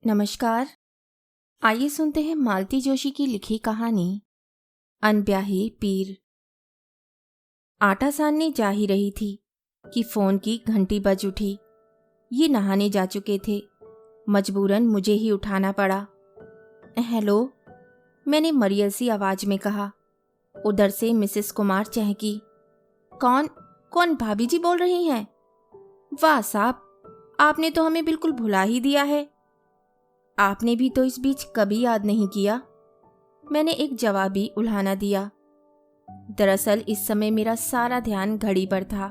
नमस्कार। आइए सुनते हैं मालती जोशी की लिखी कहानी अनब्याही पीर। आटा सानने जा ही रही थी कि फोन की घंटी बज उठी। ये नहाने जा चुके थे। मजबूरन मुझे ही उठाना पड़ा। हेलो, मैंने मरियल सी आवाज में कहा। उधर से मिसेस कुमार चहकी। कौन कौन भाभी जी बोल रही हैं? वाह साहब, आपने तो हमें बिल्कुल भुला ही दिया है। आपने भी तो इस बीच कभी याद नहीं किया। मैंने एक जवाबी उल्हाना दिया। दरअसल इस समय मेरा सारा ध्यान घड़ी पर था।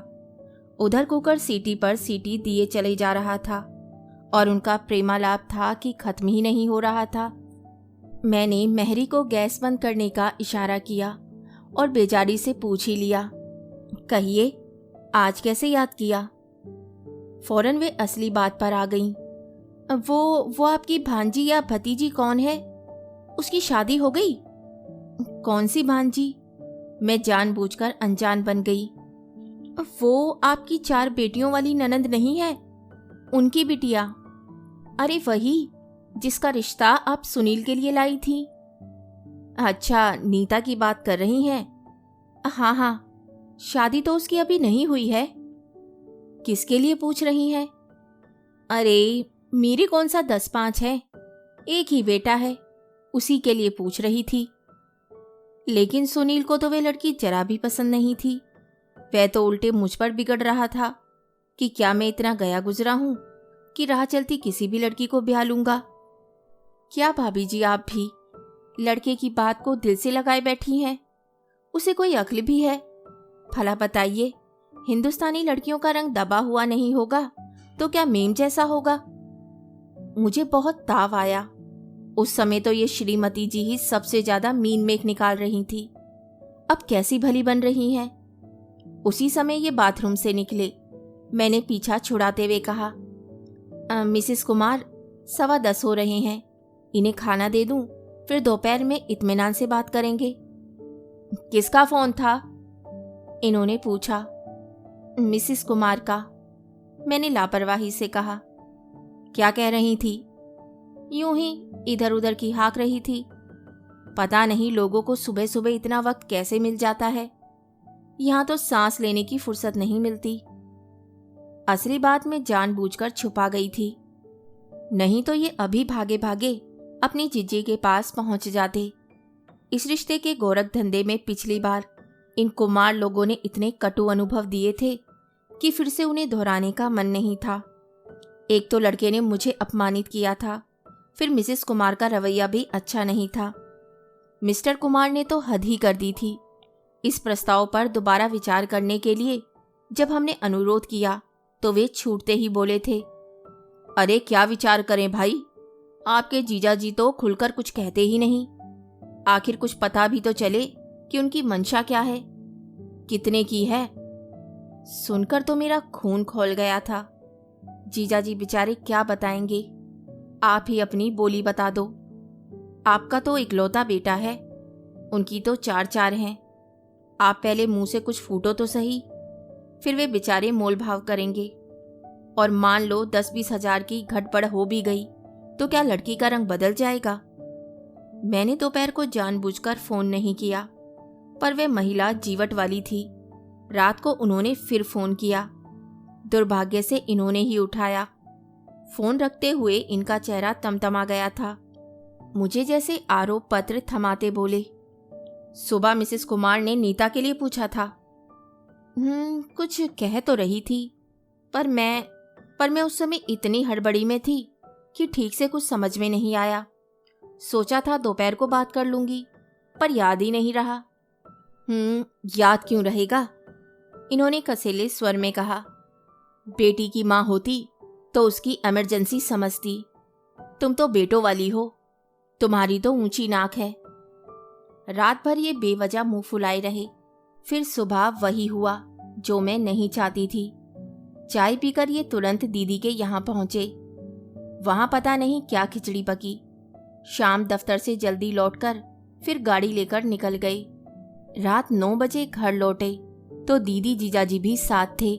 उधर कुकर सीटी पर सीटी दिए चले जा रहा था और उनका प्रेमालाप था कि खत्म ही नहीं हो रहा था। मैंने मेहरी को गैस बंद करने का इशारा किया और बेजारी से पूछ ही लिया, कहिए आज कैसे याद किया? फौरन वे असली बात पर आ गईं। वो आपकी भांजी या भतीजी कौन है? उसकी शादी हो गई? कौन सी भांजी? मैं जानबूझकर अनजान बन गई। वो आपकी 4 बेटियों वाली ननंद नहीं है? उनकी बिटिया। अरे वही जिसका रिश्ता आप सुनील के लिए लाई थी। अच्छा, नीता की बात कर रही हैं? हाँ, शादी तो उसकी अभी नहीं हुई है। किसके लिए पूछ रही हैं? अरे मेरी कौन सा 10-5 है, एक ही बेटा है, उसी के लिए पूछ रही थी। लेकिन सुनील को तो वे लड़की जरा भी पसंद नहीं थी। वह तो उल्टे मुझ पर बिगड़ रहा था कि क्या मैं इतना गया गुजरा हूं कि राह चलती किसी भी लड़की को ब्याह लूंगा। क्या भाभी जी, आप भी लड़के की बात को दिल से लगाए बैठी हैं? उसे कोई अक्ल भी है? भला बताइए, हिंदुस्तानी लड़कियों का रंग दबा हुआ नहीं होगा तो क्या मेम जैसा होगा? मुझे बहुत ताव आया। उस समय तो ये श्रीमती जी ही सबसे ज्यादा मीन मेख निकाल रही थी। अब कैसी भली बन रही हैं। उसी समय ये बाथरूम से निकले। मैंने पीछा छुड़ाते हुए कहा, मिसेस कुमार 10:15 हो रहे हैं, इन्हें खाना दे दूं, फिर दोपहर में इत्मीनान से बात करेंगे। किसका फोन था? इन्होंने पूछा। मिसेस कुमार का, मैंने लापरवाही से कहा। क्या कह रही थी? यूं ही इधर उधर की हाँक रही थी। पता नहीं लोगों को सुबह सुबह इतना वक्त कैसे मिल जाता है। यहां तो सांस लेने की फुर्सत नहीं मिलती। असली बात मैं जानबूझकर छुपा गई थी, नहीं तो ये अभी भागे भागे अपनी जीजी के पास पहुंच जाते। इस रिश्ते के गोरख धंधे में पिछली बार इन कुमार लोगों ने इतने कटु अनुभव दिए थे कि फिर से उन्हें दोहराने का मन नहीं था। एक तो लड़के ने मुझे अपमानित किया था, फिर मिसेस कुमार का रवैया भी अच्छा नहीं था। मिस्टर कुमार ने तो हद ही कर दी थी। इस प्रस्ताव पर दोबारा विचार करने के लिए जब हमने अनुरोध किया तो वे छूटते ही बोले थे, अरे क्या विचार करें भाई, आपके जीजा जी तो खुलकर कुछ कहते ही नहीं। आखिर कुछ पता भी तो चले कि उनकी मंशा क्या है, कितने की है। सुनकर तो मेरा खून खौल गया था। जीजा जी बेचारे क्या बताएंगे। आप ही अपनी बोली बता दो। आपका तो इकलौता बेटा है, उनकी तो 4 हैं। आप पहले मुंह से कुछ फूटो तो सही, फिर वे बेचारे मोल भाव करेंगे। और मान लो 10-20 हजार की घटपड़ हो भी गई तो क्या लड़की का रंग बदल जाएगा? मैंने दोपहर को जानबूझकर फोन नहीं किया, पर वे महिला जीवट वाली थी। रात को उन्होंने फिर फोन किया। दुर्भाग्य से इन्होंने ही उठाया। फोन रखते हुए इनका चेहरा तमतमा गया था। मुझे जैसे आरोप पत्र थमाते बोले, सुबह मिसेस कुमार ने नीता के लिए पूछा था। कुछ कह तो रही थी, पर मैं उस समय इतनी हड़बड़ी में थी कि ठीक से कुछ समझ में नहीं आया। सोचा था दोपहर को बात कर लूंगी, पर याद ही नहीं रहा। याद क्यों रहेगा? इन्होंने कसेले स्वर में कहा। बेटी की माँ होती तो उसकी इमरजेंसी समझती। तुम तो बेटों वाली हो, तुम्हारी तो ऊंची नाक है। रात भर ये बेवजह मुंह फुलाए रहे। फिर सुबह वही हुआ जो मैं नहीं चाहती थी। चाय पीकर ये तुरंत दीदी के यहाँ पहुंचे। वहां पता नहीं क्या खिचड़ी पकी। शाम दफ्तर से जल्दी लौटकर फिर गाड़ी लेकर निकल गए। रात 9 बजे घर लौटे तो दीदी जीजाजी भी साथ थे।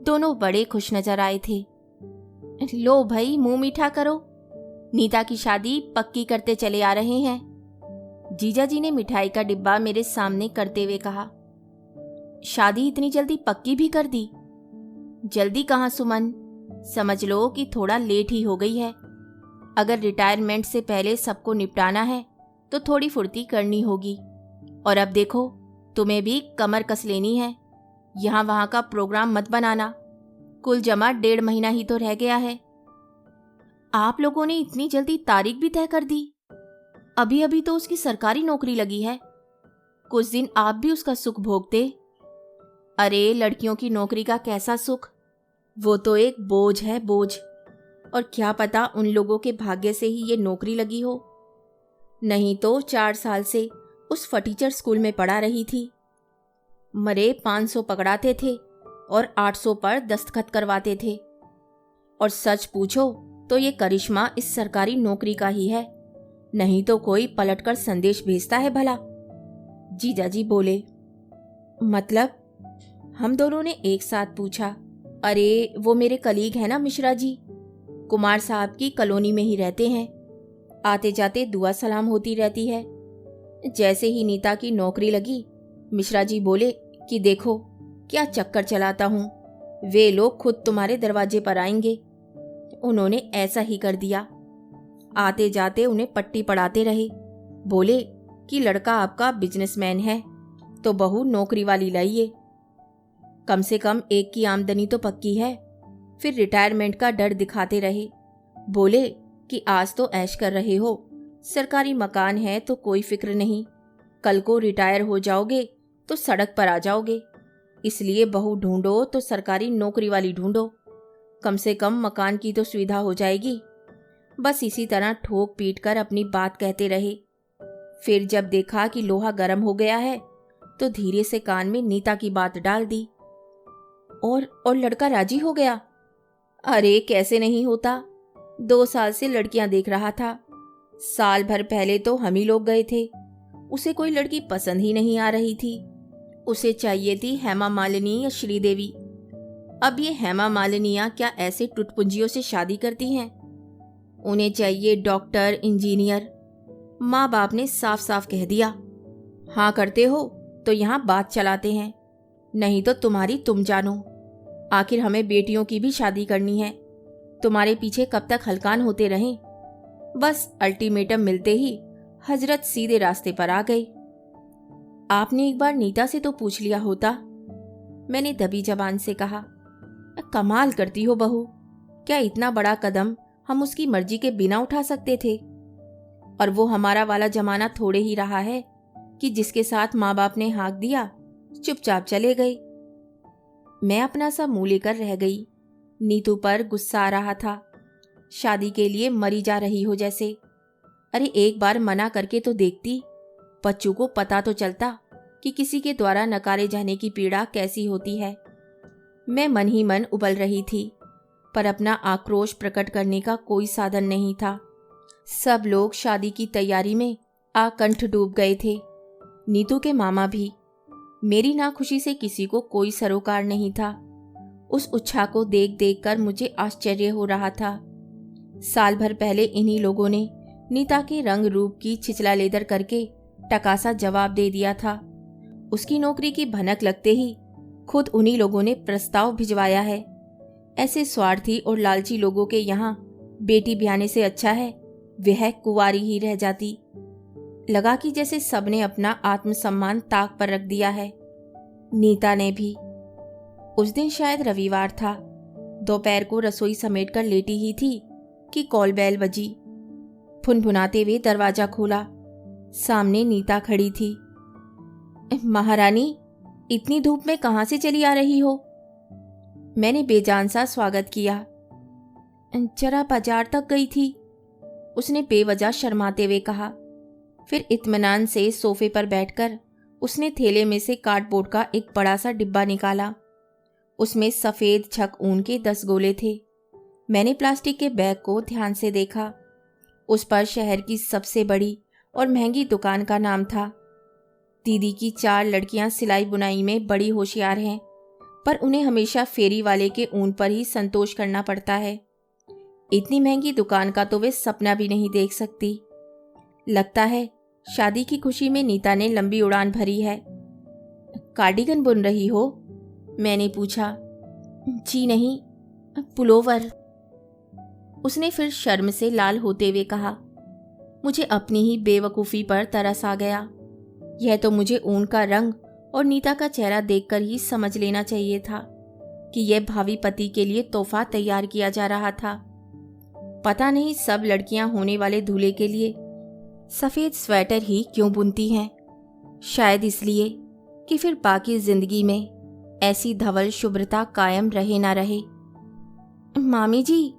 दोनों बड़े खुश नजर आए थे। लो भाई, मुंह मीठा करो। नीता की शादी पक्की करते चले आ रहे हैं। जीजा जी ने मिठाई का डिब्बा मेरे सामने करते हुए कहा। शादी इतनी जल्दी पक्की भी कर दी? जल्दी कहाँ सुमन, समझ लो कि थोड़ा लेट ही हो गई है। अगर रिटायरमेंट से पहले सबको निपटाना है तो थोड़ी फुर्ती करनी होगी। और अब देखो, तुम्हें भी कमर कस लेनी है। यहाँ वहाँ का प्रोग्राम मत बनाना। कुल जमा 1.5 महीना ही तो रह गया है। आप लोगों ने इतनी जल्दी तारीख भी तय कर दी? अभी अभी तो उसकी सरकारी नौकरी लगी है। कुछ दिन आप भी उसका सुख भोगते। अरे लड़कियों की नौकरी का कैसा सुख, वो तो एक बोझ है, बोझ। और क्या पता उन लोगों के भाग्य से ही ये नौकरी लगी हो, नहीं तो 4 साल से उस फटीचर स्कूल में पढ़ा रही थी। मरे 500 पकड़ाते थे और 800 पर दस्तखत करवाते थे। और सच पूछो तो ये करिश्मा इस सरकारी नौकरी का ही है, नहीं तो कोई पलटकर संदेश भेजता है भला? जीजाजी बोले। मतलब? हम दोनों ने एक साथ पूछा। अरे वो मेरे कलीग हैं ना मिश्रा जी, कुमार साहब की कॉलोनी में ही रहते हैं। आते जाते दुआ सलाम होती रहती है। जैसे ही नीता की नौकरी लगी, मिश्रा जी बोले कि देखो क्या चक्कर चलाता हूँ, वे लोग खुद तुम्हारे दरवाजे पर आएंगे। उन्होंने ऐसा ही कर दिया। आते जाते उन्हें पट्टी पढ़ाते रहे। बोले कि लड़का आपका बिजनेसमैन है तो बहू नौकरी वाली लाइए, कम से कम एक की आमदनी तो पक्की है। फिर रिटायरमेंट का डर दिखाते रहे। बोले कि आज तो ऐश कर रहे हो, सरकारी मकान है तो कोई फिक्र नहीं, कल को रिटायर हो जाओगे तो सड़क पर आ जाओगे, इसलिए बहू ढूंढो तो सरकारी नौकरी वाली ढूंढो, कम से कम मकान की तो सुविधा हो जाएगी। बस इसी तरह ठोक पीट कर अपनी बात कहते रहे। फिर जब देखा कि लोहा गर्म हो गया है तो धीरे से कान में नीता की बात डाल दी। और लड़का राजी हो गया? अरे कैसे नहीं होता, 2 साल से लड़कियां देख रहा था। साल भर पहले तो हम ही लोग गए थे। उसे कोई लड़की पसंद ही नहीं आ रही थी। उसे चाहिए थी हेमा मालिनी या श्रीदेवी। अब ये हेमा मालिनियां क्या ऐसे टुटपुंजियों से शादी करती हैं? उन्हें चाहिए डॉक्टर, इंजीनियर। माँ बाप ने साफ साफ कह दिया, हाँ करते हो तो यहाँ बात चलाते हैं, नहीं तो तुम्हारी तुम जानो। आखिर हमें बेटियों की भी शादी करनी है, तुम्हारे पीछे कब तक हलकान होते रहें? बस अल्टीमेटम मिलते ही हजरत सीधे रास्ते पर आ गई। आपने एक बार नीता से तो पूछ लिया होता, मैंने दबी जबान से कहा। कमाल करती हो बहू, क्या इतना बड़ा कदम हम उसकी मर्जी के बिना उठा सकते थे? और वो हमारा वाला जमाना थोड़े ही रहा है कि जिसके साथ माँ बाप ने हाँक दिया चुपचाप चले गए। मैं अपना सा मुंह लेकर रह गई। नीतू पर गुस्सा आ रहा था, शादी के लिए मरी जा रही हो जैसे। अरे एक बार मना करके तो देखती, बच्चों को पता तो चलता कि किसी के द्वारा नकारे जाने की पीड़ा कैसी होती है। मैं मन ही मन उबल रही थी, पर अपना आक्रोश प्रकट करने का कोई साधन नहीं था। सब लोग शादी की तैयारी में आकंठ डूब गए थे, नीतू के मामा भी। मेरी नाखुशी से किसी को कोई सरोकार नहीं था। उस उत्साह को देख देख कर मुझे आश्चर्य हो रहा था। साल भर पहले इन्हीं लोगों ने नीता के रंग रूप की छिचला लेदर करके टकासा जवाब दे दिया था। उसकी नौकरी की भनक लगते ही खुद उन्हीं लोगों ने प्रस्ताव भिजवाया है। ऐसे स्वार्थी और लालची लोगों के यहाँ बेटी ब्याहने से अच्छा है वह कुंवारी ही रह जाती। लगा कि जैसे सबने अपना आत्मसम्मान ताक पर रख दिया है। नीता ने भी। उस दिन शायद रविवार था। दोपहर को रसोई समेट कर लेटी ही थी कि कॉल बेल बजी। फुनफुनाते हुए दरवाजा खोला। सामने नीता खड़ी थी। महारानी, इतनी धूप में कहाँ से चली आ रही हो? मैंने बेजान सा स्वागत किया। जरा बाजार तक गई थी, उसने बेवजह शर्माते हुए कहा। फिर इत्मीनान से सोफे पर बैठकर उसने थैले में से कार्डबोर्ड का एक बड़ा सा डिब्बा निकाला। उसमें सफ़ेद छक ऊन के 10 गोले थे। मैंने प्लास्टिक के बैग को ध्यान से देखा। उस पर शहर की सबसे बड़ी और महंगी दुकान का नाम था। दीदी की 4 लड़कियां सिलाई बुनाई में बड़ी होशियार हैं, पर उन्हें हमेशा फेरी वाले के ऊन पर ही संतोष करना पड़ता है। इतनी महंगी दुकान का तो वे सपना भी नहीं देख सकती। लगता है शादी की खुशी में नीता ने लंबी उड़ान भरी है। कार्डिगन बुन रही हो? मैंने पूछा। जी नहीं, पुलोवर। उसने फिर शर्म से लाल होते हुए कहा। मुझे अपनी ही बेवकूफ़ी पर तरस आ गया। यह तो मुझे ऊन का रंग और नीता का चेहरा देखकर ही समझ लेना चाहिए था कि यह भावी पति के लिए तोहफा तैयार किया जा रहा था। पता नहीं सब लड़कियां होने वाले दूल्हे के लिए सफ़ेद स्वेटर ही क्यों बुनती हैं। शायद इसलिए कि फिर बाकी जिंदगी में ऐसी धवल शुभ्रता कायम रहे ना रहे। मामी जी,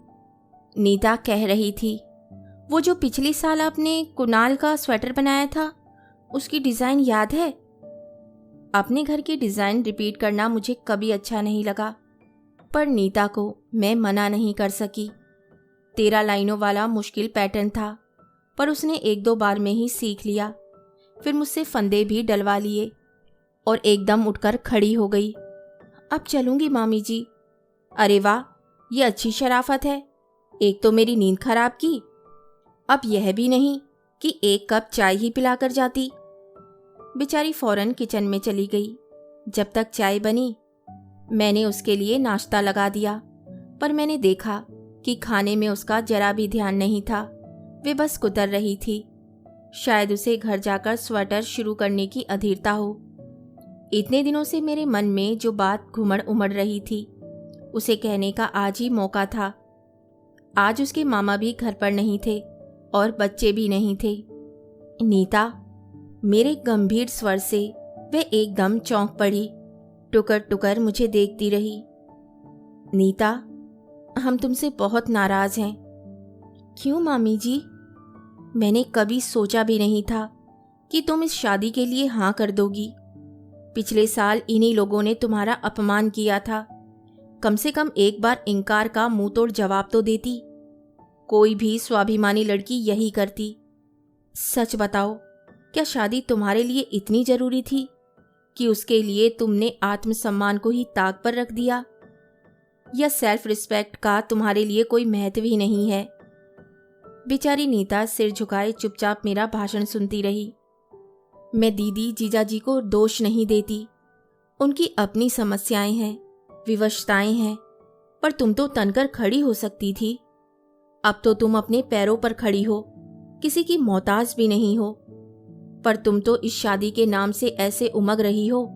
नीता कह रही थी, वो जो पिछले साल आपने कुणाल का स्वेटर बनाया था, उसकी डिज़ाइन याद है? अपने घर की डिज़ाइन रिपीट करना मुझे कभी अच्छा नहीं लगा, पर नीता को मैं मना नहीं कर सकी। 13 लाइनों वाला मुश्किल पैटर्न था, पर उसने 1-2 बार में ही सीख लिया। फिर मुझसे फंदे भी डलवा लिए और एकदम उठकर खड़ी हो गई। अब चलूँगी मामी जी। अरे वाह, ये अच्छी शराफत है। एक तो मेरी नींद खराब की, अब यह भी नहीं कि 1 कप चाय ही पिलाकर जाती। बेचारी फौरन किचन में चली गई। जब तक चाय बनी मैंने उसके लिए नाश्ता लगा दिया, पर मैंने देखा कि खाने में उसका जरा भी ध्यान नहीं था। वे बस कुतर रही थी। शायद उसे घर जाकर स्वेटर शुरू करने की अधीरता हो। इतने दिनों से मेरे मन में जो बात घुमड़ उमड़ रही थी, उसे कहने का आज ही मौका था। आज उसके मामा भी घर पर नहीं थे और बच्चे भी नहीं थे। नीता, मेरे गंभीर स्वर से वे एकदम चौंक पड़ी। टुकर टुकर मुझे देखती रही। नीता, हम तुमसे बहुत नाराज हैं। क्यों मामी जी? मैंने कभी सोचा भी नहीं था कि तुम इस शादी के लिए हाँ कर दोगी। पिछले साल इन्हीं लोगों ने तुम्हारा अपमान किया था। कम से कम एक बार इनकार का मुंह तोड़ जवाब तो देती। कोई भी स्वाभिमानी लड़की यही करती। सच बताओ, क्या शादी तुम्हारे लिए इतनी जरूरी थी कि उसके लिए तुमने आत्मसम्मान को ही ताक पर रख दिया? या सेल्फ रिस्पेक्ट का तुम्हारे लिए कोई महत्व ही नहीं है? बेचारी नीता सिर झुकाए चुपचाप मेरा भाषण सुनती रही। मैं दीदी जीजाजी को दोष नहीं देती। उनकी अपनी समस्याएं हैं, विवशताएं हैं, पर तुम तो तनकर खड़ी हो सकती थी। अब तो तुम अपने पैरों पर खड़ी हो, किसी की मोहताज भी नहीं हो। पर तुम तो इस शादी के नाम से ऐसे उमग रही हो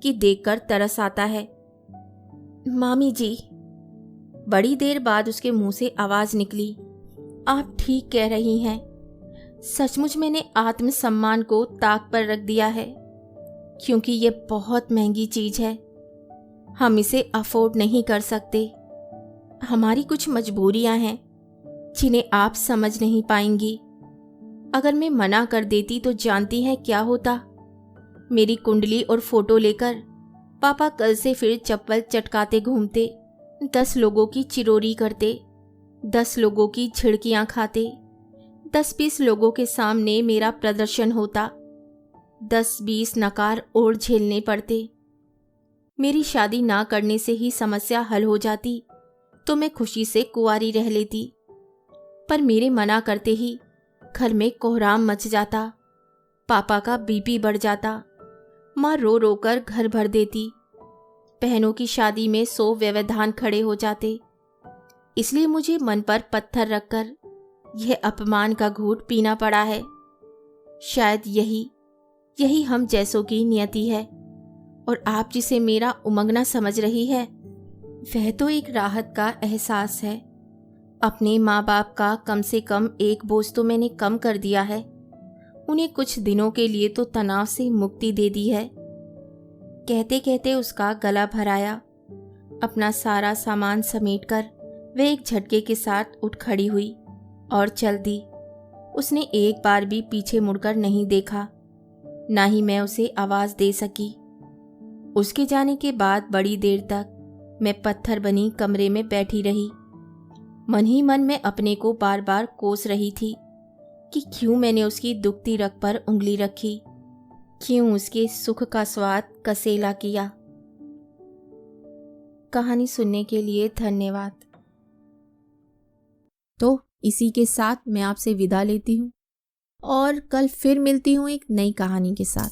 कि देखकर तरस आता है। मामी जी। बड़ी देर बाद उसके मुंह से आवाज निकली। आप ठीक कह रही हैं। सचमुच मैंने आत्मसम्मान को ताक पर रख दिया है, क्योंकि ये बहुत महंगी चीज है। हम इसे अफोर्ड नहीं कर सकते। हमारी कुछ मजबूरियां हैं जिन्हें आप समझ नहीं पाएंगी। अगर मैं मना कर देती तो जानती हैं क्या होता? मेरी कुंडली और फोटो लेकर पापा कल से फिर चप्पल चटकाते घूमते, 10 लोगों की चिरोरी करते, 10 लोगों की झिड़कियां खाते, 10-20 लोगों के सामने मेरा प्रदर्शन होता, 10-20 नकार और झेलने पड़ते। मेरी शादी ना करने से ही समस्या हल हो जाती तो मैं खुशी से कुंवारी रह लेती, पर मेरे मना करते ही घर में कोहराम मच जाता। पापा का बीपी बढ़ जाता। माँ रो रो कर घर भर देती। बहनों की शादी में 100 व्यवधान खड़े हो जाते। इसलिए मुझे मन पर पत्थर रखकर यह अपमान का घूंट पीना पड़ा है। शायद यही हम जैसों की नियति है। और आप जिसे मेरा उमंगना समझ रही है, वह तो एक राहत का एहसास है। अपने माँ बाप का कम से कम एक बोझ तो मैंने कम कर दिया है। उन्हें कुछ दिनों के लिए तो तनाव से मुक्ति दे दी है। कहते कहते उसका गला भराया। अपना सारा सामान समेटकर वह एक झटके के साथ उठ खड़ी हुई और चल दी। उसने एक बार भी पीछे मुड़कर नहीं देखा, ना ही मैं उसे आवाज दे सकी। उसके जाने के बाद बड़ी देर तक मैं पत्थर बनी कमरे में बैठी रही। मन ही मन में अपने को बार बार कोस रही थी कि क्यों मैंने उसकी दुखती रग पर उंगली रखी, क्यों उसके सुख का स्वाद कसेला किया। कहानी सुनने के लिए धन्यवाद। तो इसी के साथ मैं आपसे विदा लेती हूँ और कल फिर मिलती हूँ एक नई कहानी के साथ।